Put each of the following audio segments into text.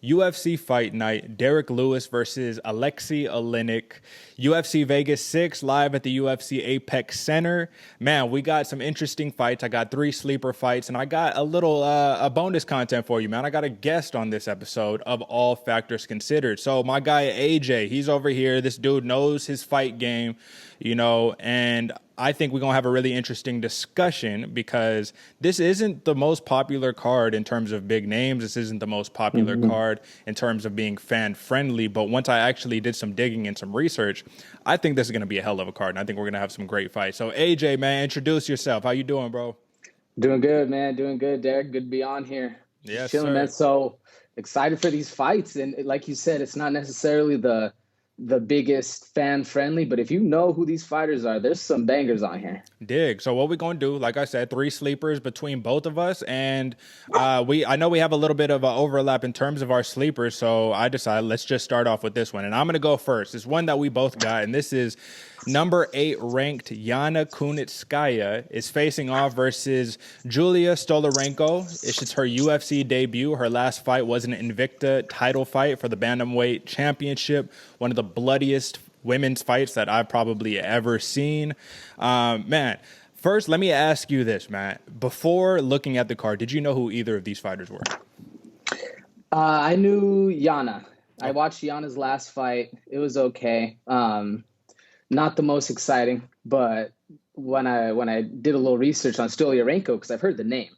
UFC Fight Night, Derick Lewis versus Oleinik, UFC Vegas 6 live at the UFC Apex Center. Man, we got some interesting fights. I got 3 sleeper fights, and I got a little a bonus content for you, man. I got a guest on this episode of All Factors Considered. So my guy AJ, he's over here. This dude knows his fight game, and I think we're going to have a really interesting discussion because this isn't the most popular card in terms of big names. This isn't the most popular card in terms of being fan friendly. But once I actually did some digging and some research, I think this is going to be a hell of a card. And I think we're going to have some great fights. So AJ, man, introduce yourself. How you doing, bro? Doing good, man. Doing good, Derick. Good to be on here. Yes, chilling, sir. man. So excited for these fights. And like you said, it's not necessarily the biggest fan friendly, but if you know who these fighters are, there's some bangers on here. Dig. So what we're going to do, like I said, 3 sleepers between both of us. And I know we have a little bit of an overlap in terms of our sleepers. So I decided let's just start off with this one. And I'm going to go first. It's one that we both got. And this is number 8 ranked Yana Kunitskaya is facing off versus Julia Stolarenko. It's her UFC debut. Her last fight was an Invicta title fight for the Bantamweight Championship. One of the bloodiest women's fights that I've probably ever seen. Man, first, let me ask you this, man. Before looking at the card, did you know who either of these fighters were? I knew Yana. I watched Yana's last fight. It was okay. Not the most exciting, but when I did a little research on Stoliarenko, because I've heard the name,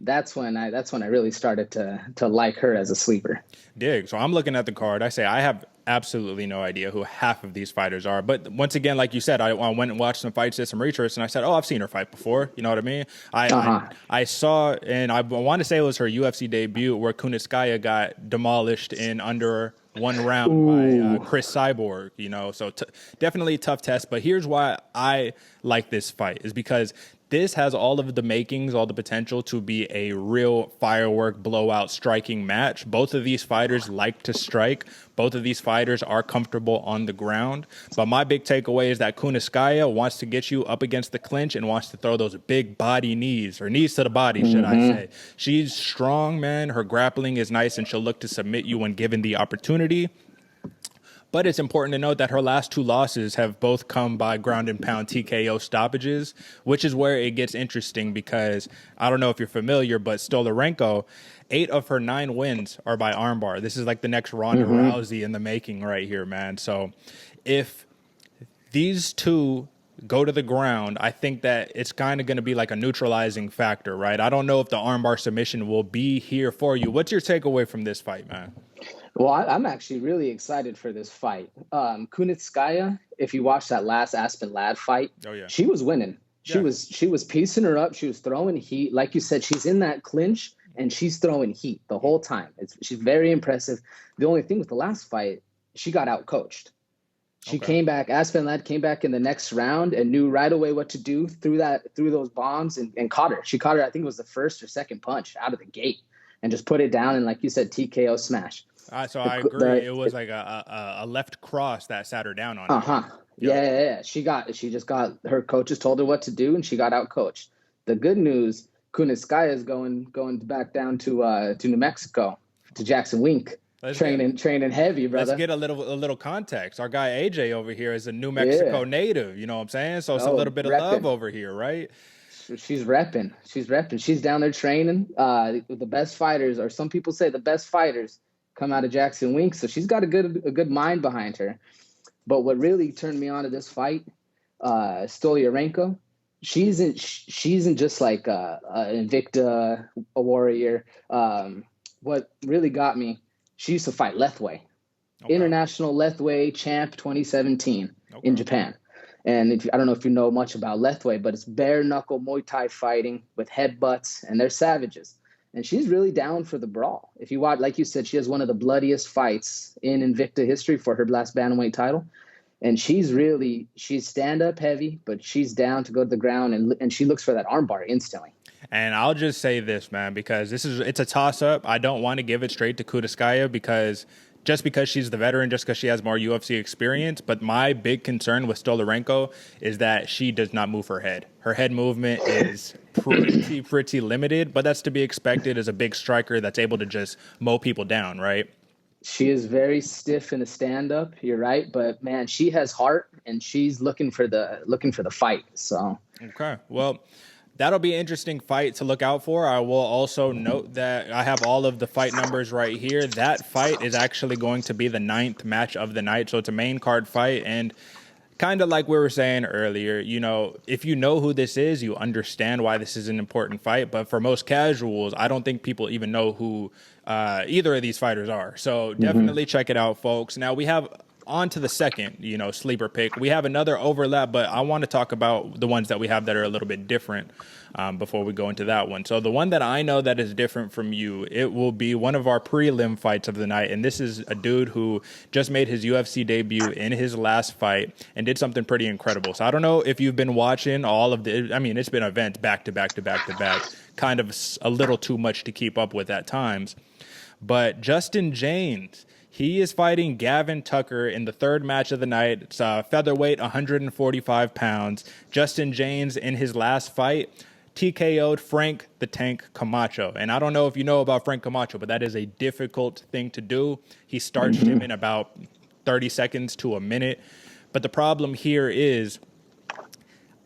that's when I really started to like her as a sleeper. Dig. So I'm looking at the card. I say I have absolutely no idea who half of these fighters are. But once again, like you said, I went and watched some fights, did some research, and I said, oh, I've seen her fight before. You know what I mean? I saw, and I want to say it was her UFC debut where Kunitskaya got demolished in under 1 round by Chris Cyborg, so definitely a tough test. But here's why I like this fight is because this has all of the makings, all the potential to be a real firework blowout striking match. Both of these fighters like to strike. Both of these fighters are comfortable on the ground. But my big takeaway is that Kunitskaya wants to get you up against the clinch and wants to throw those big body knees, or knees to the body, should I say. She's strong, man. Her grappling is nice, and she'll look to submit you when given the opportunity. But it's important to note that her last 2 losses have both come by ground and pound TKO stoppages, which is where it gets interesting because I don't know if you're familiar, but Stolarenko, 8 of her 9 wins are by armbar. This is like the next Ronda Rousey in the making right here, man. So if these 2 go to the ground, I think that it's kind of going to be like a neutralizing factor, right? I don't know if the armbar submission will be here for you. What's your takeaway from this fight, man? Well, I'm actually really excited for this fight. Kunitskaya, if you watch that last Aspen Ladd fight, she was winning. She was piecing her up. She was throwing heat. Like you said, she's in that clinch, and she's throwing heat the whole time. She's very impressive. The only thing with the last fight, she got out-coached. She came back. Aspen Ladd came back in the next round and knew right away what to do through those bombs and caught her. She caught her, I think it was the first or second punch out of the gate and just put it down. And like you said, TKO smash. So I agree. It was like a left cross that sat her down on it. Yeah. She just got, her coaches told her what to do, and she got out coached. The good news, Kunitskaya is going back down to New Mexico, to Jackson Wink. Training heavy, brother. Let's get a little context. Our guy AJ over here is a New Mexico native. You know what I'm saying? So it's a little bit of love over here, right? She's repping. She's down there training. The best fighters, or some people say the best fighters, come out of Jackson Wink. So she's got a good mind behind her. But what really turned me on to this fight, Stoliarenko, she isn't just like an Invicta, a warrior. What really got me, she used to fight Lethwei, international Lethwei champ 2017 in Japan. And I don't know if you know much about Lethwei, but it's bare knuckle Muay Thai fighting with headbutts, and they're savages. And she's really down for the brawl. If you watch, like you said, she has one of the bloodiest fights in Invicta history for her last bantamweight title. And she's stand-up heavy, but she's down to go to the ground, and she looks for that armbar instantly. And I'll just say this, man, because it's a toss-up. I don't want to give it straight to Kunitskaya because she's the veteran, just because she has more UFC experience. But my big concern with Stolarenko is that she does not move her head. Her head movement is pretty limited, but that's to be expected as a big striker that's able to just mow people down, right? She is very stiff in the stand up. You're right, but man, she has heart, and she's looking for the fight. So Okay, well, that'll be an interesting fight to look out for. I will also note that I have all of the fight numbers right here. That fight is actually going to be the 9th match of the night, so it's a main card fight. And kind of like we were saying earlier, you know, if you know who this is, you understand why this is an important fight. But for most casuals, I don't think people even know who either of these fighters are. So definitely check it out, folks. Now we have on to the second, you know, sleeper pick. We have another overlap, but I want to talk about the ones that we have that are a little bit different before we go into that one. So the one that I know that is different from you, it will be one of our prelim fights of the night. And this is a dude who just made his UFC debut in his last fight and did something pretty incredible. So I don't know if you've been watching all of the, I mean, it's been events back to back to back to back, kind of a little too much to keep up with at times. But Justin James, he is fighting Gavin Tucker in the third match of the night. It's featherweight, 145 pounds. Justin James, in his last fight, TKO'd Frank the Tank Camacho. And I don't know if you know about Frank Camacho, but that is a difficult thing to do. He starched him in about 30 seconds to a minute. But the problem here is,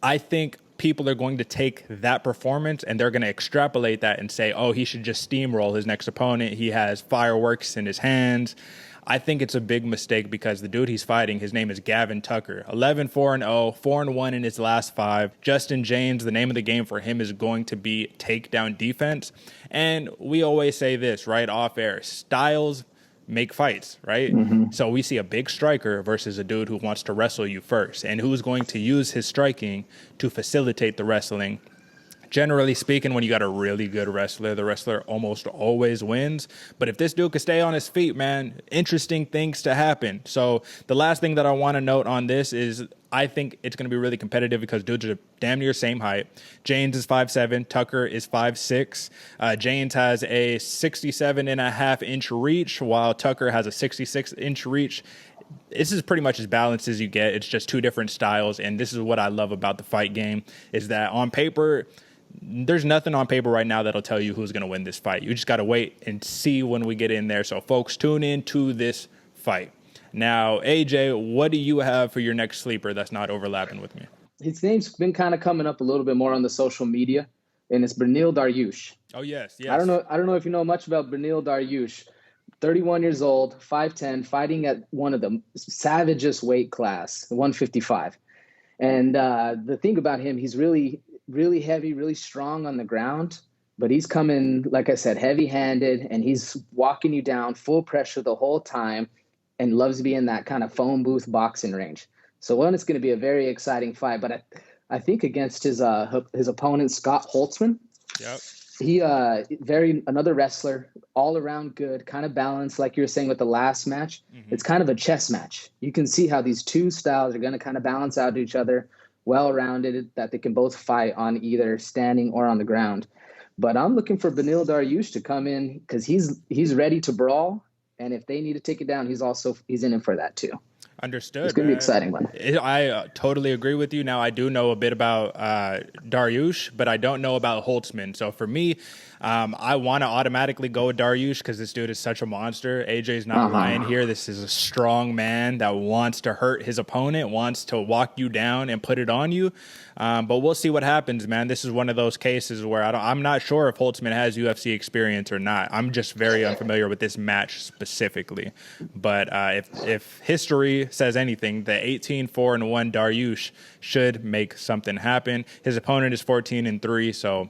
I think people are going to take that performance and they're going to extrapolate that and say, oh, he should just steamroll his next opponent. He has fireworks in his hands. I think it's a big mistake because the dude he's fighting, his name is Gavin Tucker. 11-4-0, 4-1 in his last 5. Justin James, the name of the game for him is going to be takedown defense. And we always say this, right, off air, styles make fights, right? So we see a big striker versus a dude who wants to wrestle you first and who's going to use his striking to facilitate the wrestling. Generally speaking, when you got a really good wrestler, the wrestler almost always wins. But if this dude could stay on his feet, man, interesting things to happen. So the last thing that I want to note on this is I think it's going to be really competitive because dudes are damn near same height. James is 5'7", Tucker is 5'6". James has a 67.5-inch reach, while Tucker has a 66-inch reach. This is pretty much as balanced as you get. It's just two different styles, and this is what I love about the fight game, is that on paper, there's nothing on paper right now that'll tell you who's going to win this fight. You just got to wait and see when we get in there. So, folks, tune in to this fight. Now, AJ, what do you have for your next sleeper that's not overlapping with me? His name's been kind of coming up a little bit more on the social media, and it's Beneil Dariush. Oh, yes. I don't know if you know much about Beneil Dariush. 31 years old, 5'10", fighting at one of the savagest weight class, 155. And the thing about him, he's really, really heavy, really strong on the ground, but he's coming, like I said, heavy-handed, and he's walking you down full pressure the whole time and loves to be in that kind of phone booth boxing range. So one, it's going to be a very exciting fight, but I think against his opponent, Scott Holtzman. Yep. He another wrestler, all around good, kind of balanced, like you were saying with the last match. It's kind of a chess match. You can see how these two styles are going to kind of balance out each other, well-rounded, that they can both fight on either standing or on the ground. But I'm looking for Beneil Dariush to come in because he's ready to brawl, and if they need to take it down, he's in it for that too. Understood. It's going to be exciting, man. I totally agree with you. Now, I do know a bit about Dariush, but I don't know about Holtzman. So for me, I want to automatically go with Dariush because this dude is such a monster. AJ's not lying here. This is a strong man that wants to hurt his opponent, wants to walk you down and put it on you. But we'll see what happens, man. This is one of those cases where I'm not sure if Holtzman has UFC experience or not. I'm just very unfamiliar with this match specifically. But if history says anything, the 18-4-1 Dariush should make something happen. His opponent is 14-3, so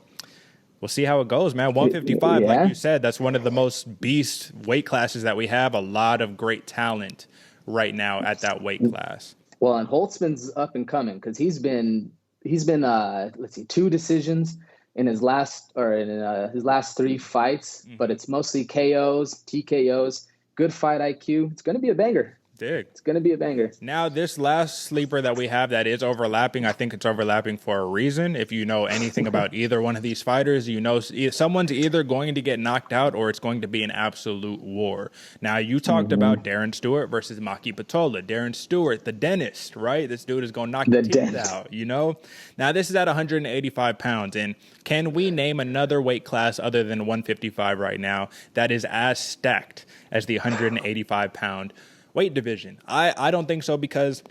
we'll see how it goes, man. 155, like you said, that's one of the most beast weight classes that we have. A lot of great talent right now at that weight class. Well, and Holtzman's up and coming because he's been 2 decisions in his last 3 fights, but it's mostly KOs, TKOs, good fight IQ. It's going to be a banger. Dig. It's going to be a banger. Now, this last sleeper that we have that is overlapping, I think it's overlapping for a reason. If you know anything about either one of these fighters, you know someone's either going to get knocked out or it's going to be an absolute war. Now, you talked about Darren Stewart versus Maki Patola. Darren Stewart, the dentist, right? This dude is going to knock the teeth out, you know? Now, this is at 185 pounds, and can we name another weight class other than 155 right now that is as stacked as the 185-pound weight division? I don't think so, because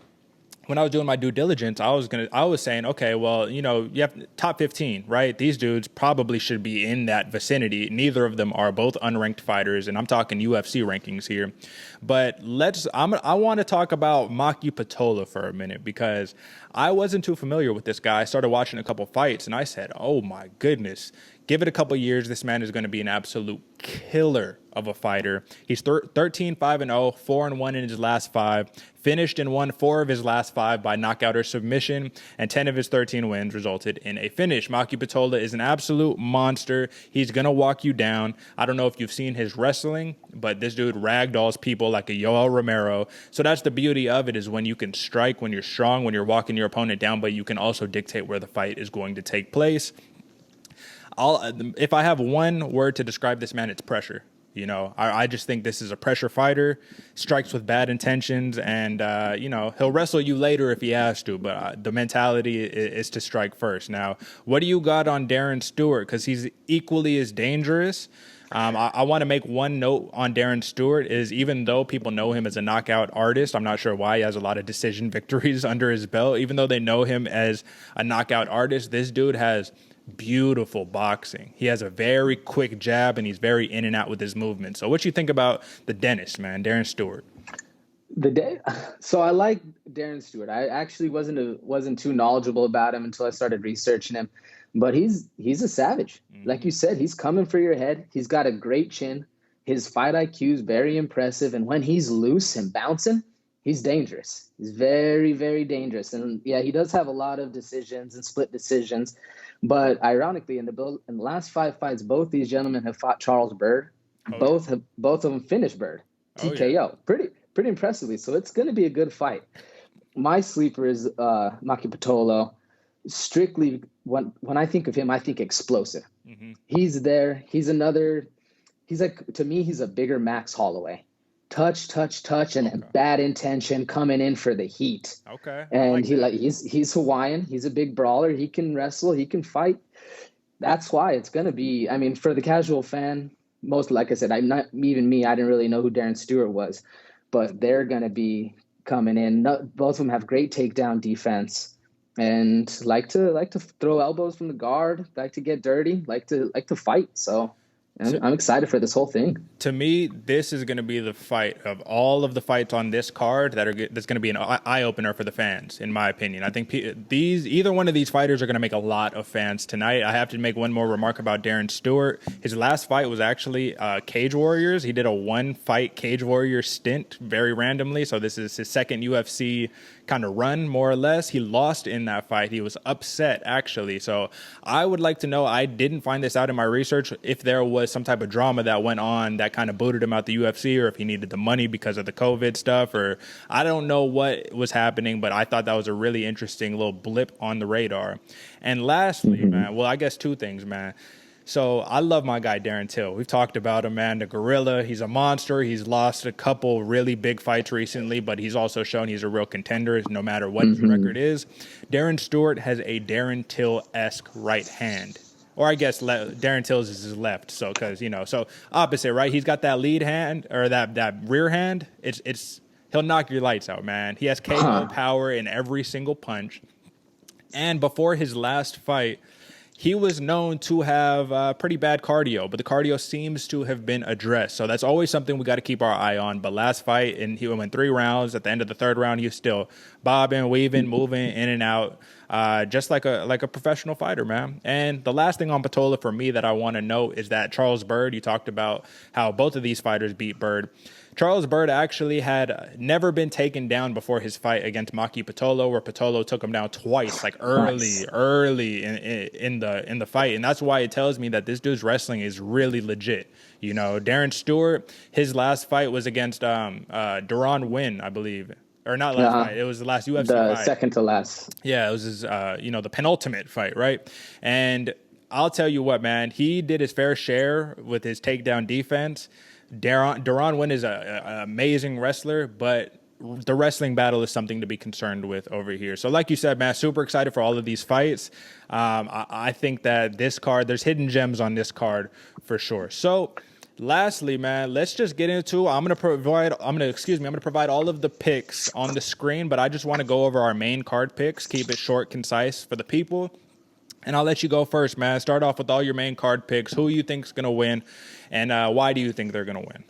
when I was doing my due diligence, I was saying, okay, well, you know, you have top 15, right? These dudes probably should be in that vicinity. Neither of them are, both unranked fighters, and I'm talking UFC rankings here. But I want to talk about Maki Patola for a minute, because I wasn't too familiar with this guy. I started watching a couple fights and I said, oh my goodness, give it a couple years, this man is going to be an absolute killer of a fighter. He's 13-5-0, 4-1 in his last 5, finished and won 4 of his last 5 by knockout or submission, and 10 of his 13 wins resulted in a finish. Maki Patola is an absolute monster. He's going to walk you down. I don't know if you've seen his wrestling, but this dude ragdolls people like a Yoel Romero. So that's the beauty of it, is when you can strike, when you're strong, when you're walking your opponent down, but you can also dictate where the fight is going to take place. If I have one word to describe this man, it's pressure. You know, I just think this is a pressure fighter, strikes with bad intentions, and, you know, he'll wrestle you later if he has to, but the mentality is to strike first. Now, what do you got on Darren Stewart? Because he's equally as dangerous. I want to make one note on Darren Stewart, is even though people know him as a knockout artist, I'm not sure why he has a lot of decision victories under his belt. Even though they know him as a knockout artist, this dude has beautiful boxing. He has a very quick jab, and he's very in and out with his movement. So what you think about the dentist, man, Darren Stewart? So I like Darren Stewart. I actually wasn't too knowledgeable about him until I started researching him. But he's a savage. Like you said, he's coming for your head. He's got a great chin. His fight IQ is very impressive. And when he's loose and bouncing, he's dangerous. He's very, very dangerous. And yeah, he does have a lot of decisions and split decisions. But ironically, in the last 5 fights, both these gentlemen have fought Charles Byrd. Both of them finished Byrd. TKO. Yeah. Pretty impressively. So it's going to be a good fight. My sleeper is Maki Patola. Strictly, when I think of him, I think explosive. He's there. He's like, to me, he's a bigger Max Holloway. Touch, and bad intention, coming in for the heat. Okay. And he's Hawaiian. He's a big brawler. He can wrestle. He can fight. That's why it's going to be, I mean, for the casual fan, like I said, I didn't really know who Darren Stewart was, but they're going to be coming in. Both of them have great takedown defense and like to throw elbows from the guard, like to get dirty, like to fight. So I'm excited for this whole thing. To me, this is going to be the fight of all of the fights on this card that's going to be an eye-opener for the fans, in my opinion. I think either one of these fighters are going to make a lot of fans tonight. I have to make one more remark about Darren Stewart. His last fight was actually Cage Warriors. He did a 1-fight Cage Warrior stint very randomly, so this is his second UFC kind of run, more or less. He lost in that fight. He was upset, actually. So I would like to know, I didn't find this out in my research, if there was some type of drama that went on that kind of booted him out the UFC, or if he needed the money because of the COVID stuff, or I don't know what was happening, but I thought that was a really interesting little blip on the radar. And lastly, man, well, I guess 2 things, man. So I love my guy, Darren Till. We've talked about him, man, the gorilla. He's a monster. He's lost a couple really big fights recently, but he's also shown he's a real contender no matter what his record is. Darren Stewart has a Darren Till-esque right hand. Or I guess Darren Till's is his left. So, because, you know, so opposite, right? He's got that lead hand, or that rear hand. He'll knock your lights out, man. He has KO power in every single punch. And before his last fight, he was known to have pretty bad cardio, but the cardio seems to have been addressed. So that's always something we got to keep our eye on. But last fight, and he went 3 rounds. At the end of the 3rd round, he was still bobbing, weaving, moving in and out. just like a professional fighter, man. And the last thing on Patola for me that I want to note is that Charles Byrd, you talked about how both of these fighters beat Byrd. Charles Byrd actually had never been taken down before his fight against Maki Pitolo, where Pitolo took him down twice, like early in the fight, and that's why it tells me that this dude's wrestling is really legit. You know, Darren Stewart, his last fight was against Deron Wynn, I believe, or not last fight. It was the last UFC fight. The second to last. Yeah, it was his, the penultimate fight, right? And I'll tell you what, man, he did his fair share with his takedown defense. Deron Wynn is an amazing wrestler, but the wrestling battle is something to be concerned with over here. So like you said, man, super excited for all of these fights. I think that this card, there's hidden gems on this card for sure. So lastly, man, let's just get into, I'm going to provide all of the picks on the screen, but I just want to go over our main card picks, keep it short, concise for the people. And I'll let you go first, man. Start off with all your main card picks. Who you think is going to win, and why do you think they're going to win?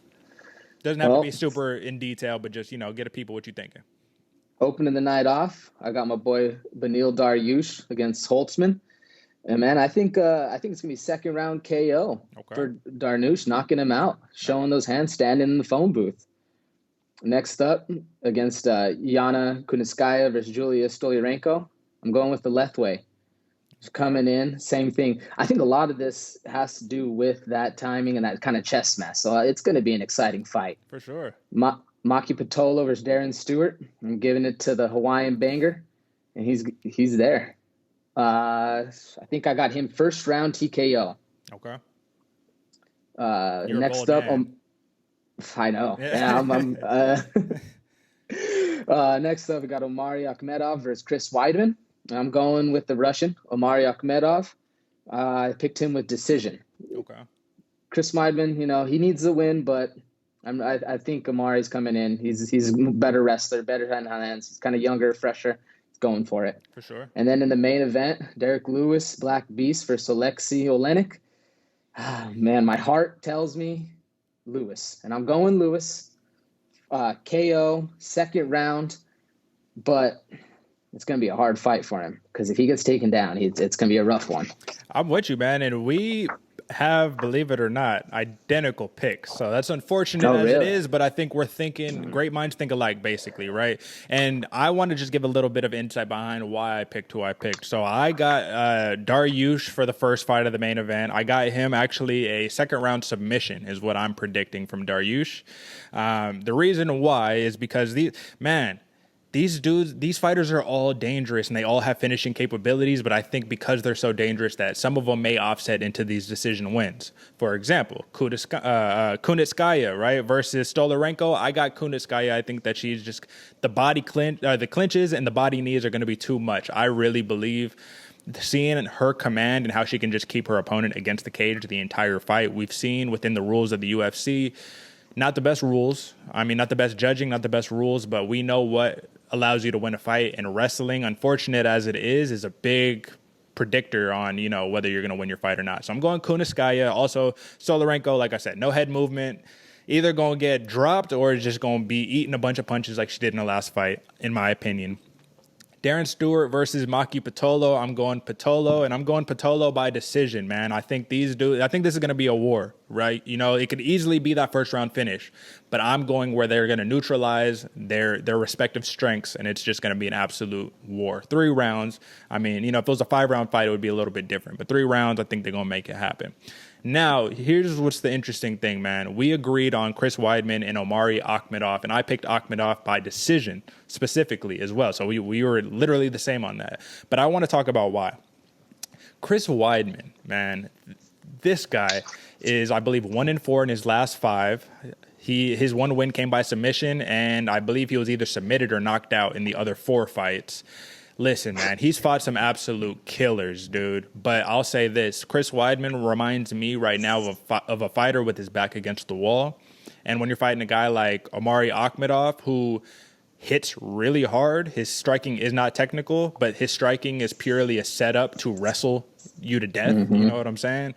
Doesn't have to be super in detail, but just, get a people what you're thinking. Opening the night off, I got my boy Beneil Dariush against Holtzman. And, man, I think it's going to be second round KO for Dariush, knocking him out, showing those hands, standing in the phone booth. Next up, against Yana Kunitskaya versus Julia Stoliarenko, I'm going with the Lethway. Coming in, same thing. I think a lot of this has to do with that timing and that kind of chess mess. So it's going to be an exciting fight. For sure. Maki Pitolo versus Darren Stewart. I'm giving it to the Hawaiian banger, and he's there. I think I got him first round TKO. Okay. Next up, I know. Yeah. Next up, we got Omari Akhmedov versus Chris Weidman. I'm going with the Russian, Omari Akhmedov. I picked him with decision. Okay. Chris Weidman, he needs the win, but I think Omari's coming in. He's a better wrestler, better hands. He's kind of younger, fresher. He's going for it. For sure. And then in the main event, Derek Lewis, Black Beast versus Alexei Oleinik. Man, my heart tells me Lewis, and I'm going Lewis. KO, second round, but it's going to be a hard fight for him because if he gets taken down, it's going to be a rough one. I'm with you, man. And we have, believe it or not, identical picks. So that's unfortunate it is, but I think we're thinking, great minds think alike, basically, right? And I want to just give a little bit of insight behind why I picked who I picked. So I got Dariush for the first fight of the main event. I got him actually a second round submission is what I'm predicting from Dariush. The reason why is because these fighters are all dangerous and they all have finishing capabilities, but I think because they're so dangerous that some of them may offset into these decision wins. For example, Kunitskaya, right, versus Stoliarenko. I got Kunitskaya. I think that she's just the clinches and the body knees are going to be too much. I really believe seeing her command and how she can just keep her opponent against the cage the entire fight. We've seen within the rules of the UFC, not the best rules. I mean, not the best judging, not the best rules, but we know what allows you to win a fight. And wrestling, unfortunate as it is a big predictor on, whether you're going to win your fight or not. So I'm going Kunitskaya. Also, Stoliarenko, like I said, no head movement. Either going to get dropped or just going to be eating a bunch of punches like she did in the last fight, in my opinion. Darren Stewart versus Maki Pitolo. I'm going Pitolo, and I'm going Pitolo by decision, man. I think this is going to be a war, right? It could easily be that first round finish, but I'm going where they're going to neutralize their respective strengths, and it's just going to be an absolute war. 3 rounds. I mean, if it was a 5-round fight, it would be a little bit different, but 3 rounds, I think they're going to make it happen. Now, here's what's the interesting thing, man. We agreed on Chris Weidman and Omari Akhmedov, and I picked Akhmedov by decision specifically as well. So we were literally the same on that. But I want to talk about why. Chris Weidman, man, this guy is, I believe, 1-4 in his last 5. His one win came by submission, and I believe he was either submitted or knocked out in the other 4 fights. Listen, man, he's fought some absolute killers, dude. But I'll say this. Chris Weidman reminds me right now of a fighter with his back against the wall. And when you're fighting a guy like Omari Akhmedov, who hits really hard, his striking is not technical, but his striking is purely a setup to wrestle you to death. Mm-hmm. You know what I'm saying?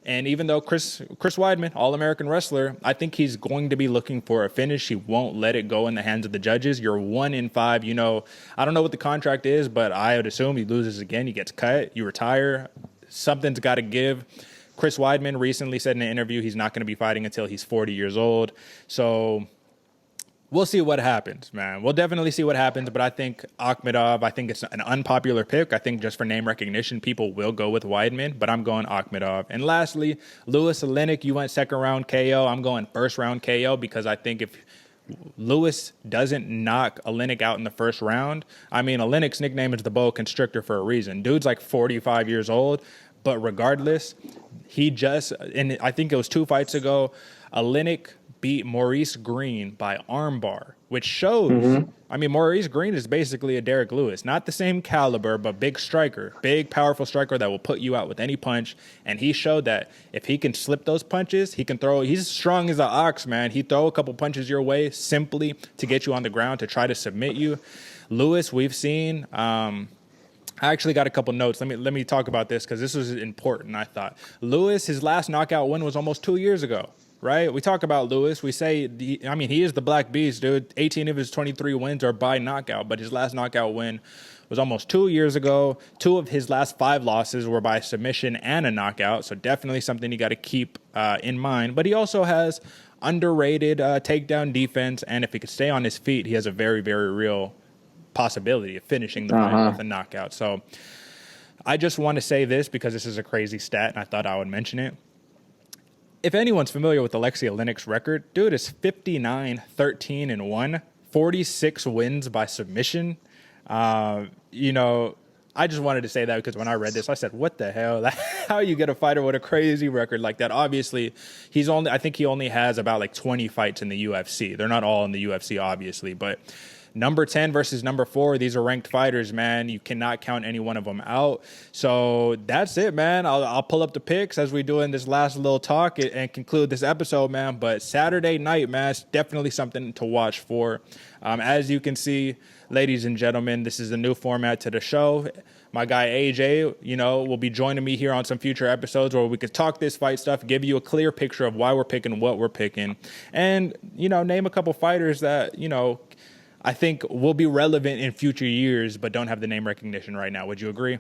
And even though Chris Weidman, All-American wrestler, I think he's going to be looking for a finish. He won't let it go in the hands of the judges. You're 1-5. You know, I don't know what the contract is, but I would assume he loses again. He gets cut. You retire. Something's got to give. Chris Weidman recently said in an interview he's not going to be fighting until he's 40 years old. So we'll see what happens, man. We'll definitely see what happens, but I think Akhmedov, I think it's an unpopular pick. I think just for name recognition, people will go with Weidman, but I'm going Akhmedov. And lastly, Lewis Oleinik, you went second round KO. I'm going first round KO because I think if Lewis doesn't knock Oleinik out in the first round, I mean, Oleinik's nickname is the boa constrictor for a reason. Dude's like 45 years old, but regardless, and I think it was 2 fights ago, Oleinik beat Maurice Green by armbar, which shows, I mean, Maurice Green is basically a Derick Lewis. Not the same caliber, but big striker, big, powerful striker that will put you out with any punch. And he showed that if he can slip those punches, he can throw. He's strong as an ox, man. He throw a couple punches your way simply to get you on the ground, to try to submit you. Lewis, we've seen. I actually got a couple notes. Let me talk about this because this was important, I thought. Lewis, his last knockout win was almost 2 years ago. Right? We talk about Lewis. We say, he is the Black Beast, dude. 18 of his 23 wins are by knockout, but his last knockout win was almost 2 years ago. 2 of his last 5 losses were by submission and a knockout, so definitely something you got to keep in mind. But he also has underrated takedown defense, and if he could stay on his feet, he has a very, very real possibility of finishing the fight with a knockout. So I just want to say this because this is a crazy stat, and I thought I would mention it. If anyone's familiar with Alexei Oleinik's record, dude is 59-13-1, 46 wins by submission. You know, I just wanted to say that because when I read this, I said, what the hell? How you get a fighter with a crazy record like that? Obviously, I think he only has about like 20 fights in the UFC. They're not all in the UFC, obviously, but number 10 versus number 4, these are ranked fighters, man. You cannot count any one of them out. So that's it, man. I'll pull up the picks as we do in this last little talk and conclude this episode, man. But Saturday night, man, it's definitely something to watch for. As you can see, ladies and gentlemen, this is a new format to the show. My guy AJ, will be joining me here on some future episodes where we could talk this fight stuff, give you a clear picture of why we're picking what we're picking, and, name a couple fighters that, I think will be relevant in future years, but don't have the name recognition right now. Would you agree?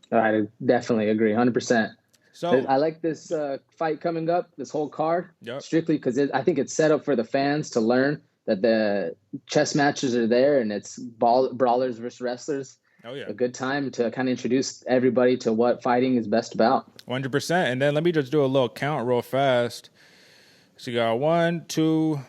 I definitely agree, 100%. So I like this fight coming up, this whole card, strictly because I think it's set up for the fans to learn that the chess matches are there and it's brawlers versus wrestlers. Oh, yeah. A good time to kind of introduce everybody to what fighting is best about. 100%. And then let me just do a little count real fast. So you got 1, 2,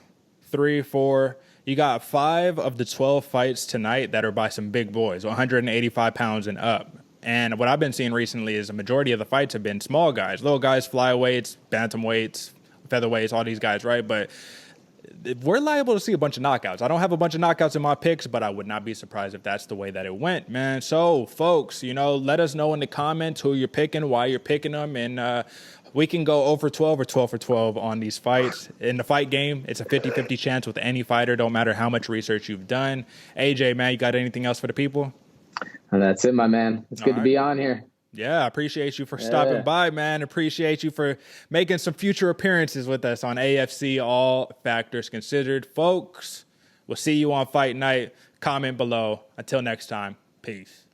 3, 4. You got 5 of the 12 fights tonight that are by some big boys, 185 pounds and up. And what I've been seeing recently is a majority of the fights have been small guys, little guys, flyweights, bantamweights, featherweights, all these guys, right? But we're liable to see a bunch of knockouts. I don't have a bunch of knockouts in my picks, but I would not be surprised if that's the way that it went, man. So, folks, let us know in the comments who you're picking, why you're picking them, and we can go 0 for 12 or 12 for 12 on these fights. In the fight game, it's a 50-50 chance with any fighter, don't matter how much research you've done. AJ, man, you got anything else for the people? And that's it, my man. It's good to be on here. Yeah, I appreciate you for stopping by, man. Appreciate you for making some future appearances with us on AFC, All Factors Considered. Folks, we'll see you on Fight Night. Comment below. Until next time, peace.